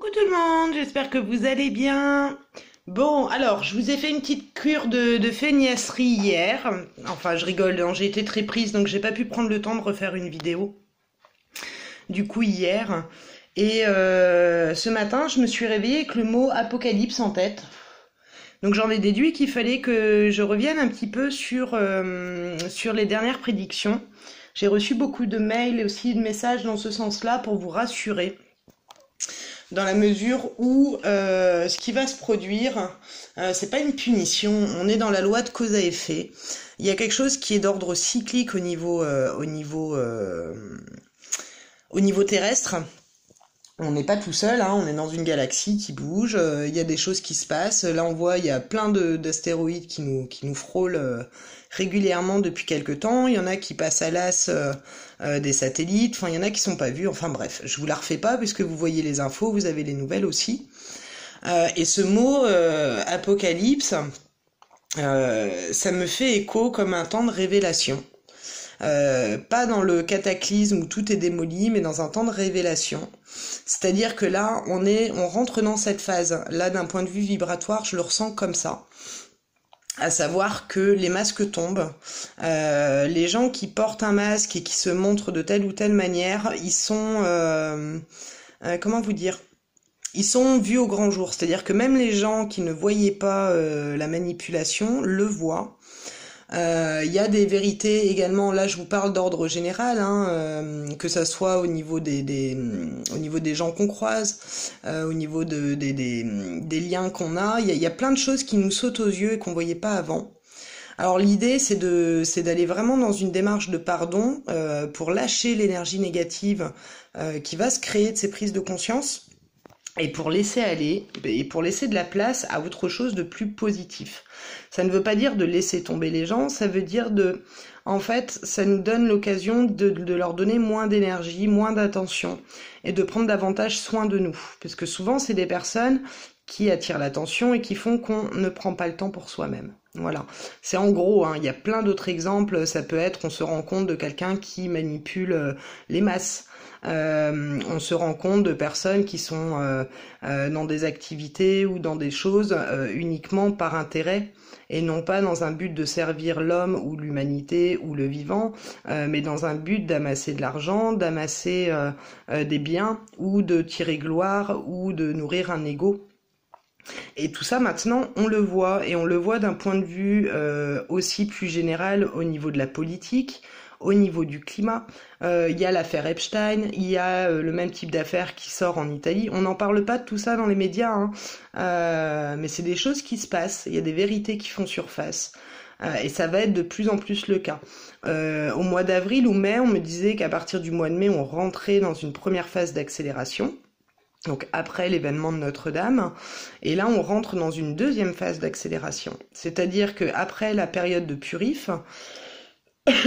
Coucou tout le monde, j'espère que vous allez bien. Bon, alors, je vous ai fait une petite cure de feignasserie hier. Enfin, je rigole, hein, j'ai été très prise, donc j'ai pas pu prendre le temps de refaire une vidéo. Du coup, hier. Et ce matin, je me suis réveillée avec le mot apocalypse en tête. Donc j'en ai déduit qu'il fallait que je revienne un petit peu sur les dernières prédictions. J'ai reçu beaucoup de mails et aussi de messages dans ce sens-là pour vous rassurer. Dans la mesure où ce qui va se produire, c'est pas une punition, on est dans la loi de cause à effet. Il y a quelque chose qui est d'ordre cyclique au niveau terrestre. On n'est pas tout seul, hein, on est dans une galaxie qui bouge, il y a des choses qui se passent. Là, on voit, il y a plein d'astéroïdes qui nous frôlent régulièrement depuis quelque temps. Il y en a qui passent à l'as des satellites, enfin, il y en a qui sont pas vus. Enfin bref, je vous la refais pas puisque vous voyez les infos, vous avez les nouvelles aussi. Et ce mot apocalypse, ça me fait écho comme un temps de révélation. Pas dans le cataclysme où tout est démoli, mais dans un temps de révélation. C'est-à-dire que là, on rentre dans cette phase. Là, d'un point de vue vibratoire, je le ressens comme ça. À savoir que les masques tombent. Les gens qui portent un masque et qui se montrent de telle ou telle manière, ils sont... comment vous dire ? Ils sont vus au grand jour. C'est-à-dire que même les gens qui ne voyaient pas la manipulation le voient. Il y a des vérités également, là je vous parle d'ordre général, hein, que ça soit au niveau au niveau des gens qu'on croise, au niveau des liens qu'on a, il y a plein de choses qui nous sautent aux yeux et qu'on voyait pas avant. Alors l'idée c'est d'aller vraiment dans une démarche de pardon pour lâcher l'énergie négative qui va se créer de ces prises de conscience. Et pour laisser aller, et pour laisser de la place à autre chose de plus positif. Ça ne veut pas dire de laisser tomber les gens, ça veut dire en fait, ça nous donne l'occasion de leur donner moins d'énergie, moins d'attention, et de prendre davantage soin de nous. Parce que souvent, c'est des personnes qui attirent l'attention et qui font qu'on ne prend pas le temps pour soi-même. Voilà. C'est en gros, hein, il y a plein d'autres exemples, ça peut être, on se rend compte de quelqu'un qui manipule les masses. On se rend compte de personnes qui sont dans des activités ou dans des choses uniquement par intérêt et non pas dans un but de servir l'homme ou l'humanité ou le vivant, mais dans un but d'amasser de l'argent, d'amasser des biens ou de tirer gloire ou de nourrir un ego. Et tout ça maintenant on le voit, et on le voit d'un point de vue aussi plus général au niveau de la politique, au niveau du climat. Il y a l'affaire Epstein, il y a le même type d'affaire qui sort en Italie. On n'en parle pas de tout ça dans les médias, hein. Mais c'est des choses qui se passent, il y a des vérités qui font surface. Et ça va être de plus en plus le cas. Au mois d'avril ou mai, on me disait qu'à partir du mois de mai, on rentrait dans une première phase d'accélération. Donc après l'événement de Notre-Dame, et là on rentre dans une deuxième phase d'accélération. C'est-à-dire que après la période de purif,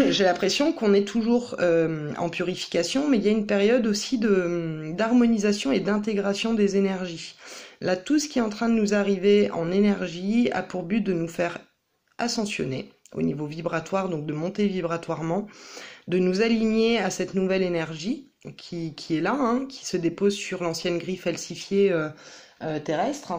j'ai l'impression qu'on est toujours en purification, mais il y a une période aussi d'harmonisation et d'intégration des énergies. Là, tout ce qui est en train de nous arriver en énergie a pour but de nous faire ascensionner au niveau vibratoire, donc de monter vibratoirement, de nous aligner à cette nouvelle énergie qui est là, hein, qui se dépose sur l'ancienne grille falsifiée terrestre.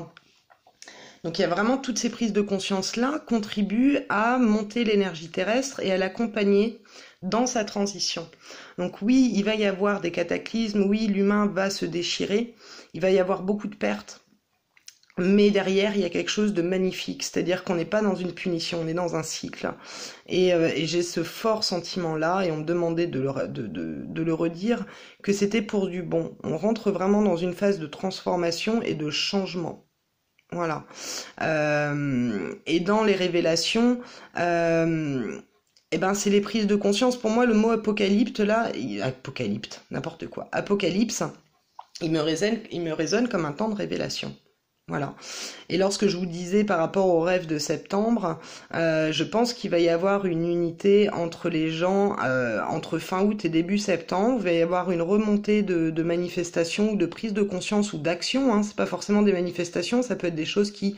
Donc il y a vraiment toutes ces prises de conscience-là contribuent à monter l'énergie terrestre et à l'accompagner dans sa transition. Donc oui, il va y avoir des cataclysmes, oui, l'humain va se déchirer, il va y avoir beaucoup de pertes, mais derrière, il y a quelque chose de magnifique, c'est-à-dire qu'on n'est pas dans une punition, on est dans un cycle. Et j'ai ce fort sentiment-là, et on me demandait de le redire, que c'était pour du bon. On rentre vraiment dans une phase de transformation et de changement. Voilà. Et dans les révélations, c'est les prises de conscience. Pour moi, le mot apocalypse, n'importe quoi. Apocalypse, il me résonne comme un temps de révélation. Voilà. Et lorsque je vous disais par rapport au rêve de septembre, je pense qu'il va y avoir une unité entre les gens entre fin août et début septembre. Il va y avoir une remontée de manifestations ou de prise de conscience ou d'action. Hein. C'est pas forcément des manifestations, ça peut être des choses qui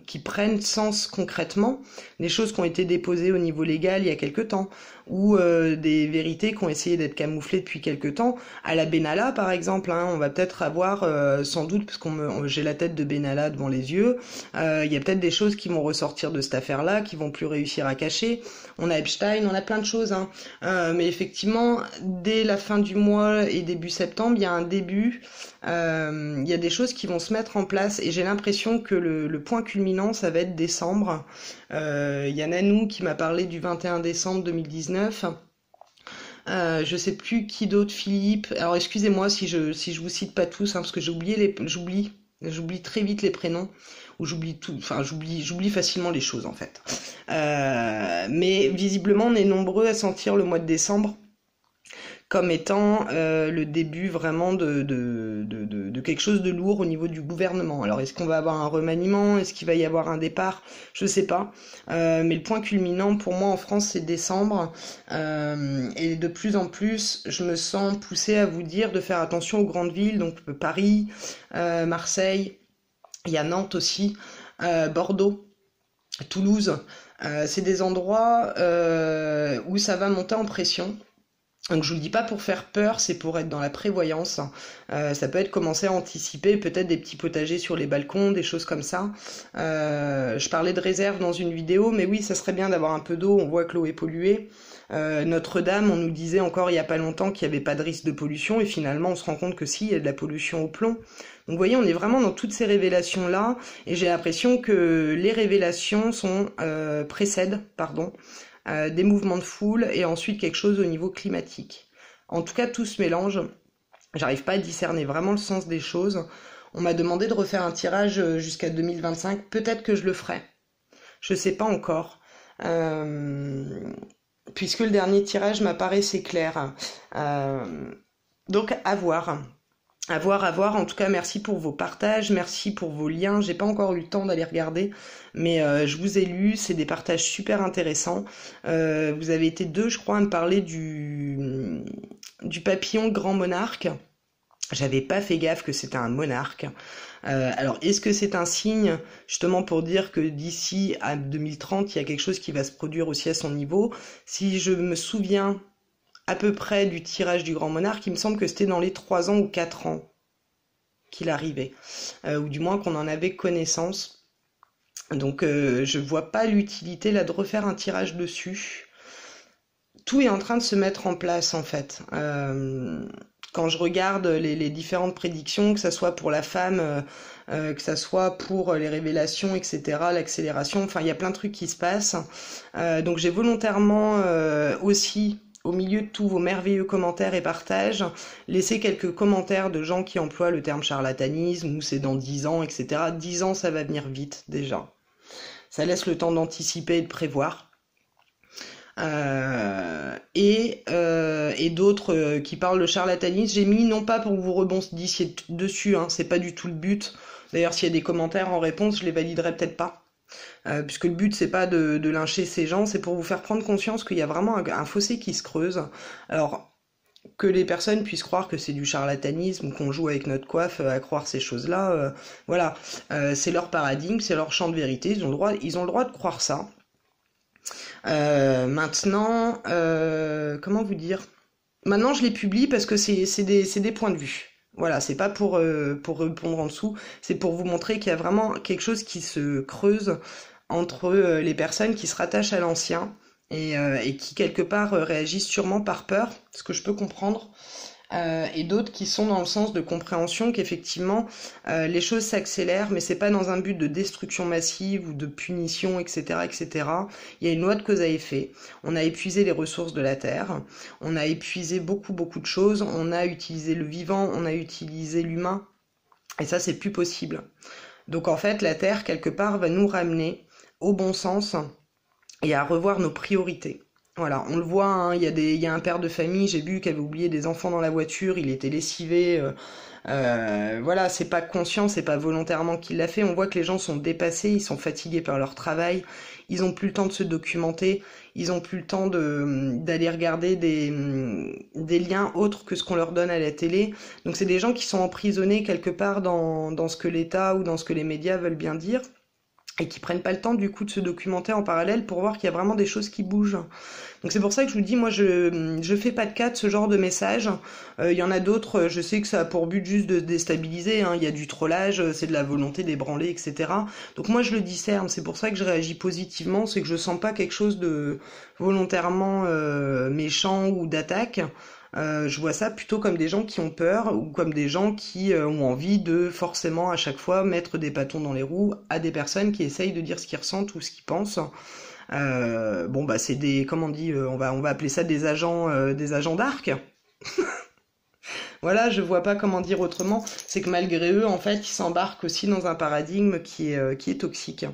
qui prennent sens concrètement, des choses qui ont été déposées au niveau légal il y a quelque temps, ou des vérités qui ont essayé d'être camouflées depuis quelque temps. À la Benalla, par exemple, hein, on va peut-être avoir, sans doute, parce j'ai la tête de Benalla devant les yeux, il y a peut-être des choses qui vont ressortir de cette affaire-là, qui vont plus réussir à cacher. On a Epstein, on a plein de choses, hein. Mais effectivement, dès la fin du mois et début septembre, il y a un début, il y a des choses qui vont se mettre en place, et j'ai l'impression que le point culminant, ça va être décembre. Il y a Nanou qui m'a parlé du 21 décembre 2019. Je sais plus qui d'autre, Philippe. Alors excusez-moi si je vous cite pas tous, hein, parce que j'oublie très vite les prénoms, ou j'oublie facilement les choses en fait. Mais visiblement on est nombreux à sentir le mois de décembre comme étant le début vraiment de quelque chose de lourd au niveau du gouvernement. Alors est-ce qu'on va avoir un remaniement? Est-ce qu'il va y avoir un départ? Je sais pas. Mais le point culminant pour moi en France c'est décembre. Et de plus en plus je me sens poussée à vous dire de faire attention aux grandes villes, donc Paris, Marseille, il y a Nantes aussi, Bordeaux, Toulouse. C'est des endroits où ça va monter en pression. Donc je vous le dis pas pour faire peur, c'est pour être dans la prévoyance. Ça peut être commencer à anticiper, peut-être des petits potagers sur les balcons, des choses comme ça. Je parlais de réserve dans une vidéo, mais oui, ça serait bien d'avoir un peu d'eau, on voit que l'eau est polluée. Notre-Dame, on nous disait encore il y a pas longtemps qu'il n'y avait pas de risque de pollution, et finalement on se rend compte que si, il y a de la pollution au plomb. Donc vous voyez, on est vraiment dans toutes ces révélations-là, et j'ai l'impression que les révélations précèdent des mouvements de foule et ensuite quelque chose au niveau climatique. En tout cas, tout se mélange. J'arrive pas à discerner vraiment le sens des choses. On m'a demandé de refaire un tirage jusqu'à 2025. Peut-être que je le ferai. Je sais pas encore. Puisque le dernier tirage m'apparaissait clair. Donc, à voir. À voir. En tout cas, merci pour vos partages, merci pour vos liens. J'ai pas encore eu le temps d'aller regarder, mais je vous ai lu. C'est des partages super intéressants. Vous avez été 2, je crois, à me parler du papillon grand monarque. J'avais pas fait gaffe que c'était un monarque. Alors, est-ce que c'est un signe, justement, pour dire que d'ici à 2030, il y a quelque chose qui va se produire aussi à son niveau? Si je me souviens à peu près du tirage du grand monarque, il me semble que c'était dans les 3 ans ou 4 ans qu'il arrivait, ou du moins qu'on en avait connaissance. Donc je vois pas l'utilité là de refaire un tirage dessus. Tout est en train de se mettre en place en fait. Quand je regarde les différentes prédictions, que ça soit pour la femme, que ça soit pour les révélations, etc., l'accélération, enfin il y a plein de trucs qui se passent. Donc j'ai volontairement aussi, au milieu de tous vos merveilleux commentaires et partages, laissez quelques commentaires de gens qui emploient le terme charlatanisme, ou c'est dans 10 ans, etc. 10 ans, ça va venir vite, déjà. Ça laisse le temps d'anticiper et de prévoir. Et d'autres qui parlent de charlatanisme, j'ai mis non pas pour que vous rebondissiez dessus, hein, c'est pas du tout le but. D'ailleurs, s'il y a des commentaires en réponse, je les validerai peut-être pas. Puisque le but c'est pas de lyncher ces gens, c'est pour vous faire prendre conscience qu'il y a vraiment un fossé qui se creuse. Alors que les personnes puissent croire que c'est du charlatanisme, qu'on joue avec notre coiffe à croire ces choses-là, voilà, c'est leur paradigme, c'est leur champ de vérité, ils ont le droit de croire ça. Maintenant, comment vous dire? Maintenant je les publie parce que c'est des points de vue. Voilà, c'est pas pour répondre en dessous, c'est pour vous montrer qu'il y a vraiment quelque chose qui se creuse entre les personnes qui se rattachent à l'ancien et qui quelque part réagissent sûrement par peur, ce que je peux comprendre, et d'autres qui sont dans le sens de compréhension qu'effectivement les choses s'accélèrent, mais c'est pas dans un but de destruction massive ou de punition, etc., etc. Il y a une loi de cause à effet. On a épuisé les ressources de la Terre, on a épuisé beaucoup de choses, on a utilisé le vivant, on a utilisé l'humain, et ça c'est plus possible. Donc en fait la Terre quelque part va nous ramener au bon sens et à revoir nos priorités. Voilà, on le voit, hein, il y a un père de famille, j'ai vu, qui avait oublié des enfants dans la voiture, il était lessivé. Voilà, c'est pas conscient, c'est pas volontairement qu'il l'a fait. On voit que les gens sont dépassés, ils sont fatigués par leur travail, ils ont plus le temps de se documenter, ils ont plus le temps d'aller regarder des liens autres que ce qu'on leur donne à la télé. Donc c'est des gens qui sont emprisonnés quelque part dans ce que l'État ou dans ce que les médias veulent bien dire, et qui prennent pas le temps du coup de se documenter en parallèle pour voir qu'il y a vraiment des choses qui bougent. Donc c'est pour ça que je vous dis, moi je fais pas de cas de ce genre de messages. Il y en a d'autres, je sais que ça a pour but juste de déstabiliser, hein. Il y a du trollage, c'est de la volonté d'ébranler, etc. Donc moi je le discerne, c'est pour ça que je réagis positivement, c'est que je sens pas quelque chose de volontairement méchant ou d'attaque. Je vois ça plutôt comme des gens qui ont peur ou comme des gens qui ont envie de forcément à chaque fois mettre des bâtons dans les roues à des personnes qui essayent de dire ce qu'ils ressentent ou ce qu'ils pensent. Bon bah c'est des, comment on dit, on va appeler ça des agents d'arc. Voilà, je vois pas comment dire autrement. C'est que malgré eux, en fait, ils s'embarquent aussi dans un paradigme qui est toxique.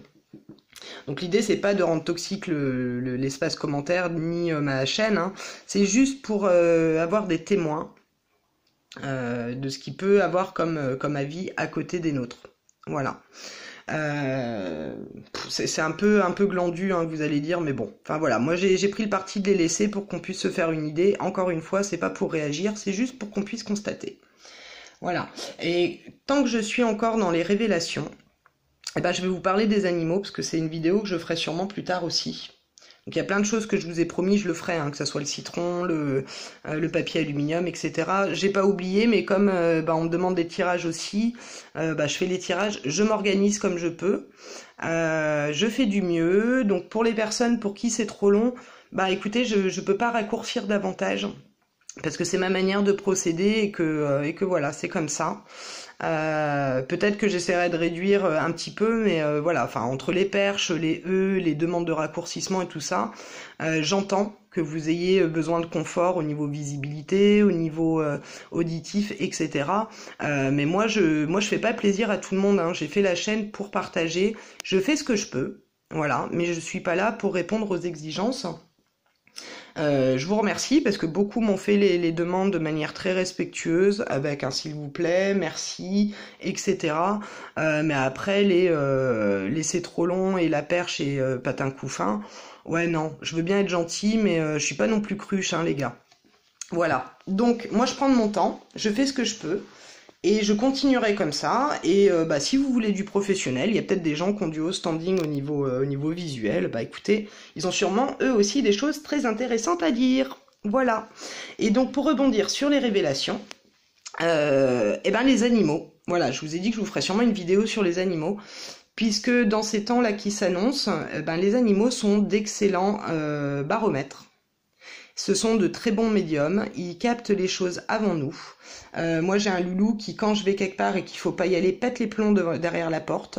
Donc l'idée c'est pas de rendre toxique l'espace commentaire ni ma chaîne, hein. C'est juste pour avoir des témoins de ce qu'il peut avoir comme avis à côté des nôtres. Voilà. C'est un peu glandu, hein, vous allez dire, mais bon. Enfin voilà, moi j'ai pris le parti de les laisser pour qu'on puisse se faire une idée. Encore une fois, c'est pas pour réagir, c'est juste pour qu'on puisse constater. Voilà. Et tant que je suis encore dans les révélations, eh ben, je vais vous parler des animaux, parce que c'est une vidéo que je ferai sûrement plus tard aussi. Donc il y a plein de choses que je vous ai promis, je le ferai, hein, que ça soit le citron, le papier aluminium, etc. J'ai pas oublié, mais comme on me demande des tirages aussi, je fais les tirages, je m'organise comme je peux, je fais du mieux. Donc pour les personnes pour qui c'est trop long, bah écoutez, je peux pas raccourcir davantage, parce que c'est ma manière de procéder et que voilà, c'est comme ça. Peut-être que j'essaierai de réduire un petit peu, mais voilà, enfin entre les perches, les œufs, les demandes de raccourcissement et tout ça, j'entends que vous ayez besoin de confort au niveau visibilité, au niveau auditif, etc. Mais moi je fais pas plaisir à tout le monde, hein. J'ai fait la chaîne pour partager, je fais ce que je peux, voilà, mais je suis pas là pour répondre aux exigences. Je vous remercie parce que beaucoup m'ont fait les demandes de manière très respectueuse, avec un s'il vous plaît, merci, etc. Mais après les c'est trop long et la perche et patin couffin, ouais non, je veux bien être gentil, mais je suis pas non plus cruche, hein, les gars. Voilà. Donc moi je prends de mon temps, je fais ce que je peux. Et je continuerai comme ça, et si vous voulez du professionnel, il y a peut-être des gens qui ont du haut standing au niveau visuel, bah écoutez, ils ont sûrement eux aussi des choses très intéressantes à dire. Voilà. Et donc pour rebondir sur les révélations, les animaux, voilà, je vous ai dit que je vous ferai sûrement une vidéo sur les animaux, puisque dans ces temps-là qui s'annoncent, les animaux sont d'excellents baromètres. Ce sont de très bons médiums, ils captent les choses avant nous. Moi j'ai un loulou qui, quand je vais quelque part et qu'il faut pas y aller, pète les plombs derrière la porte.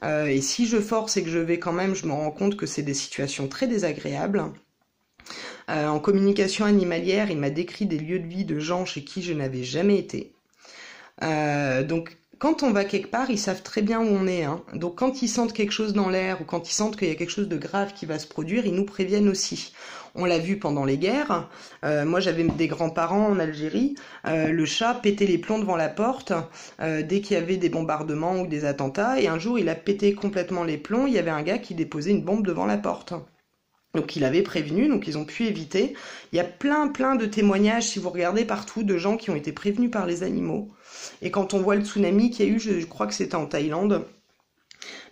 Et si je force et que je vais quand même, je me rends compte que c'est des situations très désagréables. En communication animalière, il m'a décrit des lieux de vie de gens chez qui je n'avais jamais été. Donc quand on va quelque part, ils savent très bien où on est, hein. Donc quand ils sentent quelque chose dans l'air ou quand ils sentent qu'il y a quelque chose de grave qui va se produire, ils nous préviennent aussi. On l'a vu pendant les guerres. Moi, j'avais des grands-parents en Algérie. Le chat pétait les plombs devant la porte dès qu'il y avait des bombardements ou des attentats. Et un jour, il a pété complètement les plombs. Il y avait un gars qui déposait une bombe devant la porte. Donc il avait prévenu, donc ils ont pu éviter. Il y a plein de témoignages, si vous regardez partout, de gens qui ont été prévenus par les animaux. Et quand on voit le tsunami qu'il y a eu, je crois que c'était en Thaïlande,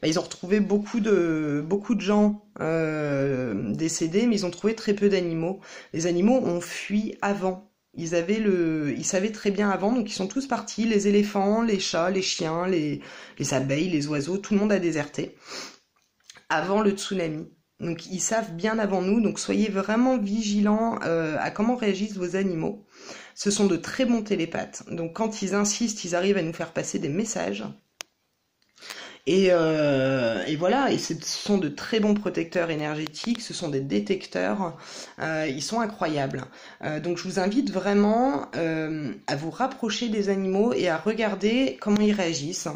ils ont retrouvé beaucoup de gens décédés, mais ils ont trouvé très peu d'animaux. Les animaux ont fui avant. Ils savaient très bien avant, donc ils sont tous partis. Les éléphants, les chats, les chiens, les abeilles, les oiseaux, tout le monde a déserté avant le tsunami. Donc ils savent bien avant nous, donc soyez vraiment vigilants à comment réagissent vos animaux. Ce sont de très bons télépathes, donc quand ils insistent, ils arrivent à nous faire passer des messages. Et voilà, et ce sont de très bons protecteurs énergétiques, ce sont des détecteurs, ils sont incroyables. Donc je vous invite vraiment à vous rapprocher des animaux et à regarder comment ils réagissent.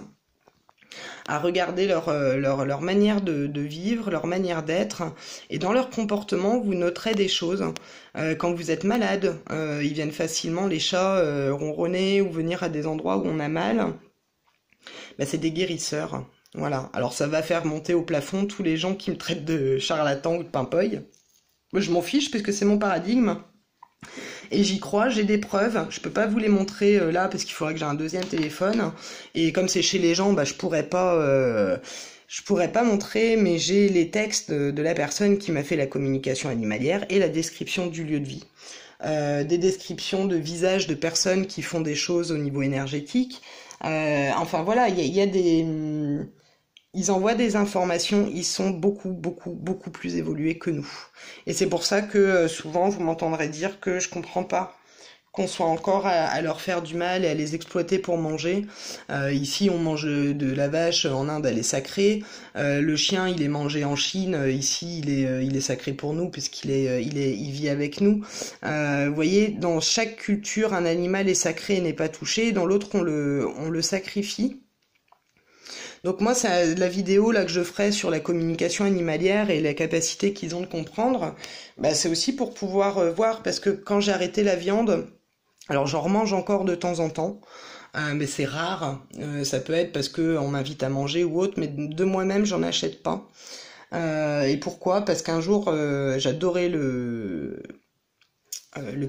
à regarder leur manière de vivre, leur manière d'être, et dans leur comportement, vous noterez des choses. Quand vous êtes malade, ils viennent facilement, les chats, ronronner ou venir à des endroits où on a mal. Ben, c'est des guérisseurs. Voilà. Alors ça va faire monter au plafond tous les gens qui me traitent de charlatan ou de pimpeuil. Moi, je m'en fiche puisque c'est mon paradigme. Et j'y crois, j'ai des preuves. Je peux pas vous les montrer là parce qu'il faudrait que j'ai un deuxième téléphone. Et comme c'est chez les gens, bah je pourrais pas montrer, mais j'ai les textes de la personne qui m'a fait la communication animalière et la description du lieu de vie. Des descriptions de visages de personnes qui font des choses au niveau énergétique. Enfin voilà, il y a des... Ils envoient des informations, ils sont beaucoup plus évolués que nous. Et c'est pour ça que souvent vous m'entendrez dire que je comprends pas qu'on soit encore à leur faire du mal et à les exploiter pour manger. Ici on mange de la vache, en Inde elle est sacrée. Le chien il est mangé en Chine, ici il est sacré pour nous puisqu'il vit avec nous. Vous voyez, dans chaque culture un animal est sacré et n'est pas touché, dans l'autre on le sacrifie. Donc moi, la vidéo là que je ferai sur la communication animalière et la capacité qu'ils ont de comprendre, bah, c'est aussi pour pouvoir voir, parce que quand j'ai arrêté la viande, alors j'en remange encore de temps en temps, mais c'est rare. Ça peut être parce que on m'invite à manger ou autre, mais de moi-même, j'en achète pas. Et pourquoi? Parce qu'un jour, j'adorais le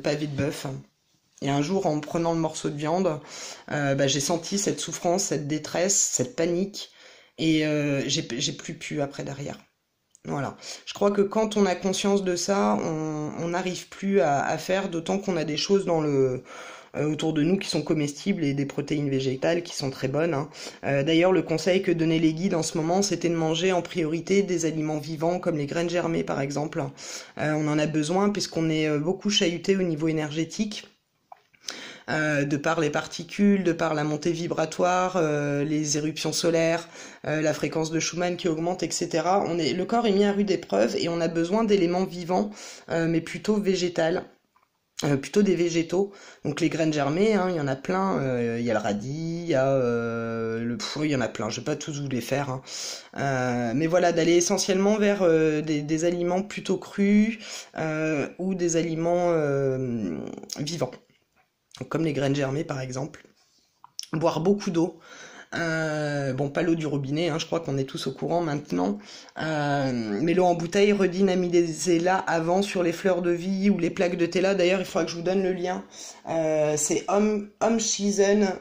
pavé de bœuf. Et un jour, en prenant le morceau de viande, j'ai senti cette souffrance, cette détresse, cette panique, et j'ai plus pu après derrière. Voilà. Je crois que quand on a conscience de ça, on n'arrive plus à faire, d'autant qu'on a des choses autour de nous qui sont comestibles et des protéines végétales qui sont très bonnes. Hein. D'ailleurs, le conseil que donnaient les guides en ce moment, c'était de manger en priorité des aliments vivants comme les graines germées par exemple. On en a besoin puisqu'on est beaucoup chahuté au niveau énergétique. De par les particules, de par la montée vibratoire, les éruptions solaires, la fréquence de Schumann qui augmente, etc. Le corps est mis à rude épreuve et on a besoin d'éléments vivants, mais plutôt végétales. Plutôt des végétaux, donc les graines germées, hein, il y en a plein, il y a le radis, il y a il y en a plein, je vais pas tous vous les faire, hein. Mais voilà, d'aller essentiellement vers des aliments plutôt crus ou des aliments vivants, comme les graines germées par exemple. Boire beaucoup d'eau. Bon, pas l'eau du robinet, hein, je crois qu'on est tous au courant maintenant. Mais l'eau en bouteille, redynamisez-la avant sur les fleurs de vie ou les plaques de thé. D'ailleurs, il faudra que je vous donne le lien. C'est homeseason.fr,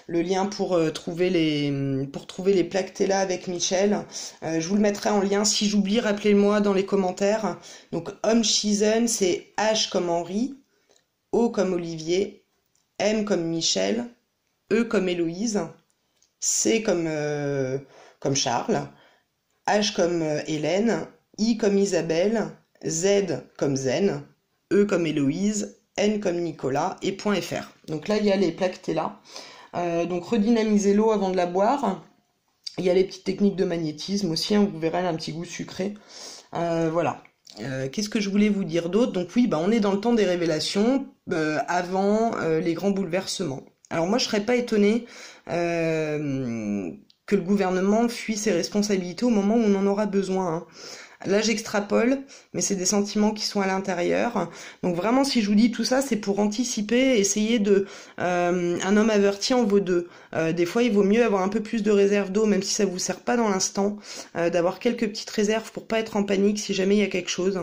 le lien pour trouver les plaques Tela avec Michel. Je vous le mettrai en lien. Si j'oublie, rappelez-moi dans les commentaires. Donc Home Season, c'est H comme Henri, O comme Olivier, M comme Michel, E comme Héloïse, C comme Charles, H comme Hélène, I comme Isabelle, Z comme Zen, E comme Héloïse, N comme Nicolas et .fr. Donc là, il y a les plaques Tela. Donc redynamiser l'eau avant de la boire. Il y a les petites techniques de magnétisme aussi, hein, vous verrez, elle a un petit goût sucré. Voilà. Qu'est-ce que je voulais vous dire d'autre? Donc oui, on est dans le temps des révélations, avant les grands bouleversements. Alors moi, je serais pas étonnée que le gouvernement fuit ses responsabilités au moment où on en aura besoin. Hein. Là, j'extrapole, mais c'est des sentiments qui sont à l'intérieur. Donc vraiment, si je vous dis tout ça, c'est pour anticiper, essayer de... un homme averti en vaut deux. Des fois, il vaut mieux avoir un peu plus de réserve d'eau, même si ça vous sert pas dans l'instant, d'avoir quelques petites réserves pour pas être en panique si jamais il y a quelque chose.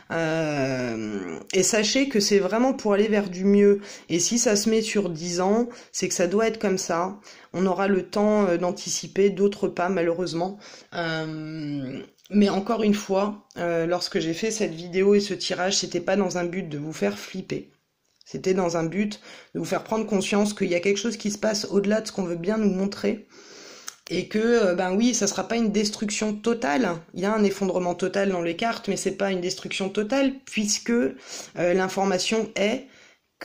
Et sachez que c'est vraiment pour aller vers du mieux. Et si ça se met sur 10 ans, c'est que ça doit être comme ça. On aura le temps d'anticiper, d'autres pas malheureusement. Mais encore une fois, lorsque j'ai fait cette vidéo et ce tirage, c'était pas dans un but de vous faire flipper. C'était dans un but de vous faire prendre conscience qu'il y a quelque chose qui se passe au-delà de ce qu'on veut bien nous montrer. Et que, oui, ça sera pas une destruction totale. Il y a un effondrement total dans les cartes, mais c'est pas une destruction totale, puisque l'information est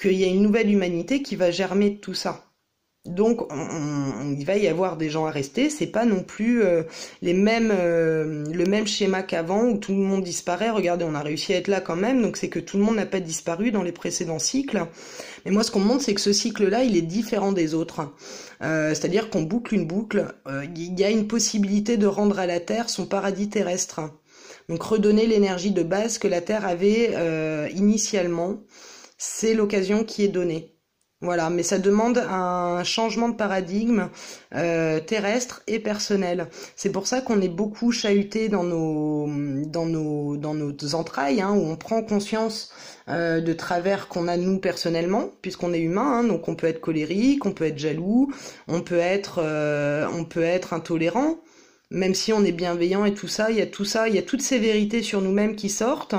qu'il y a une nouvelle humanité qui va germer de tout ça. Donc, il va y avoir des gens à rester. C'est pas non plus le même schéma qu'avant où tout le monde disparaît. Regardez, on a réussi à être là quand même. Donc, c'est que tout le monde n'a pas disparu dans les précédents cycles. Mais moi, ce qu'on me montre, c'est que ce cycle-là, il est différent des autres. C'est-à-dire qu'on boucle une boucle. Il y a une possibilité de rendre à la Terre son paradis terrestre. Donc, redonner l'énergie de base que la Terre avait initialement. C'est l'occasion qui est donnée. Voilà, mais ça demande un changement de paradigme terrestre et personnel. C'est pour ça qu'on est beaucoup chahuté dans nos entrailles, hein, où on prend conscience de travers qu'on a nous personnellement, puisqu'on est humain, hein, donc on peut être colérique, on peut être jaloux, on peut être intolérant, même si on est bienveillant et tout ça, il y a toutes ces vérités sur nous-mêmes qui sortent,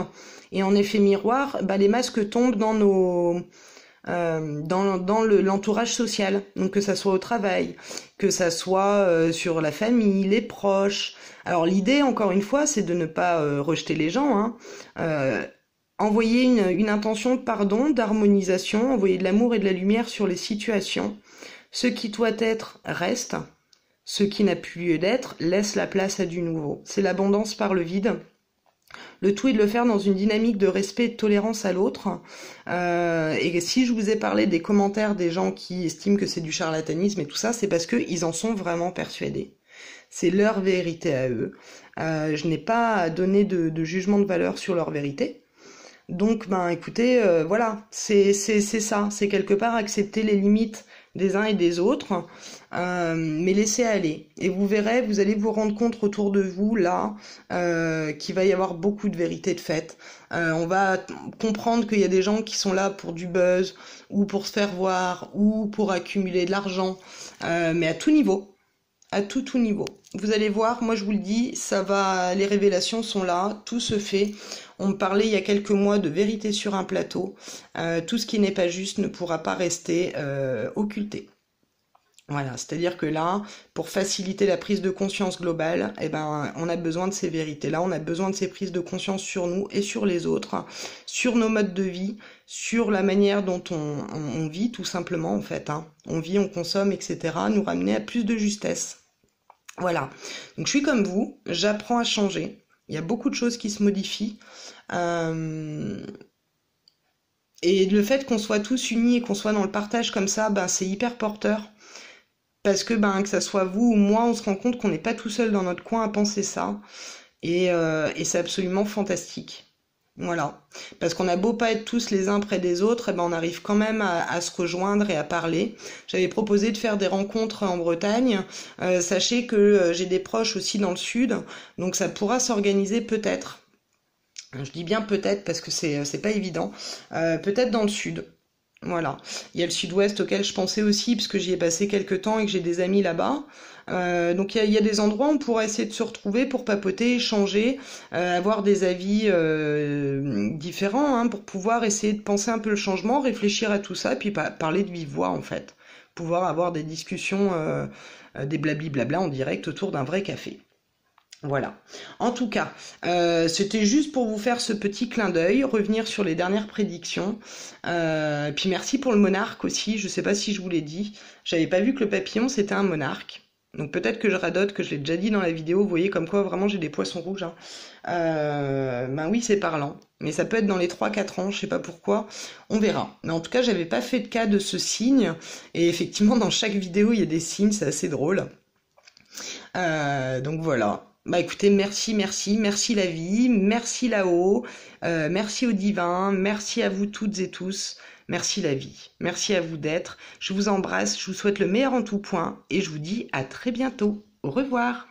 et en effet miroir, bah, les masques tombent dans l'entourage social, donc que ça soit au travail, que ça soit sur la famille, les proches. Alors l'idée, encore une fois, c'est de ne pas rejeter les gens, hein. Envoyer une intention de pardon, d'harmonisation, envoyer de l'amour et de la lumière sur les situations. Ce qui doit être reste, ce qui n'a plus lieu d'être laisse la place à du nouveau. C'est l'abondance par le vide. Le tout est de le faire dans une dynamique de respect et de tolérance à l'autre. Et si je vous ai parlé des commentaires des gens qui estiment que c'est du charlatanisme et tout ça, c'est parce qu'ils en sont vraiment persuadés. C'est leur vérité à eux. Je n'ai pas à donner de jugement de valeur sur leur vérité. Donc, ben, écoutez, voilà, c'est ça. C'est quelque part accepter les limites des uns et des autres, mais laissez aller. Et vous verrez, vous allez vous rendre compte autour de vous, là, qu'il va y avoir beaucoup de vérités de fait. On va comprendre qu'il y a des gens qui sont là pour du buzz, ou pour se faire voir, ou pour accumuler de l'argent, mais à tout niveau. À tout niveau. Vous allez voir, moi je vous le dis, ça va, les révélations sont là, tout se fait. On me parlait il y a quelques mois de vérité sur un plateau. Tout ce qui n'est pas juste ne pourra pas rester occulté. Voilà, c'est-à-dire que là, pour faciliter la prise de conscience globale, eh ben, on a besoin de ces vérités-là, on a besoin de ces prises de conscience sur nous et sur les autres, sur nos modes de vie, sur la manière dont on vit tout simplement en fait, hein. On vit, on consomme, etc., nous ramener à plus de justesse. Voilà, donc je suis comme vous, j'apprends à changer, il y a beaucoup de choses qui se modifient, et le fait qu'on soit tous unis et qu'on soit dans le partage comme ça, ben, c'est hyper porteur. Parce que que ça soit vous ou moi, on se rend compte qu'on n'est pas tout seul dans notre coin à penser ça. Et c'est absolument fantastique. Voilà. Parce qu'on a beau pas être tous les uns près des autres, on arrive quand même à se rejoindre et à parler. J'avais proposé de faire des rencontres en Bretagne. Sachez que j'ai des proches aussi dans le sud, donc ça pourra s'organiser peut-être. Je dis bien peut-être parce que c'est pas évident. Peut-être dans le sud. Voilà. Il y a le sud-ouest auquel je pensais aussi, parce que j'y ai passé quelques temps et que j'ai des amis là-bas. Donc il y a des endroits où on pourra essayer de se retrouver pour papoter, échanger, avoir des avis différents, hein, pour pouvoir essayer de penser un peu le changement, réfléchir à tout ça, puis parler de vive voix en fait. Pouvoir avoir des discussions, des blabli-blabla en direct autour d'un vrai café. Voilà. En tout cas, c'était juste pour vous faire ce petit clin d'œil, revenir sur les dernières prédictions. Puis merci pour le monarque aussi. Je sais pas si je vous l'ai dit. J'avais pas vu que le papillon c'était un monarque. Donc peut-être que je radote, que je l'ai déjà dit dans la vidéo. Vous voyez comme quoi vraiment j'ai des poissons rouges, hein. Oui, c'est parlant. Mais ça peut être dans les 3-4 ans, je sais pas pourquoi. On verra. Mais en tout cas, j'avais pas fait de cas de ce signe. Et effectivement, dans chaque vidéo, il y a des signes, c'est assez drôle. Donc voilà. Écoutez, merci la vie, merci là-haut, merci au divin, merci à vous toutes et tous, merci la vie, merci à vous d'être. Je vous embrasse, je vous souhaite le meilleur en tout point et je vous dis à très bientôt. Au revoir.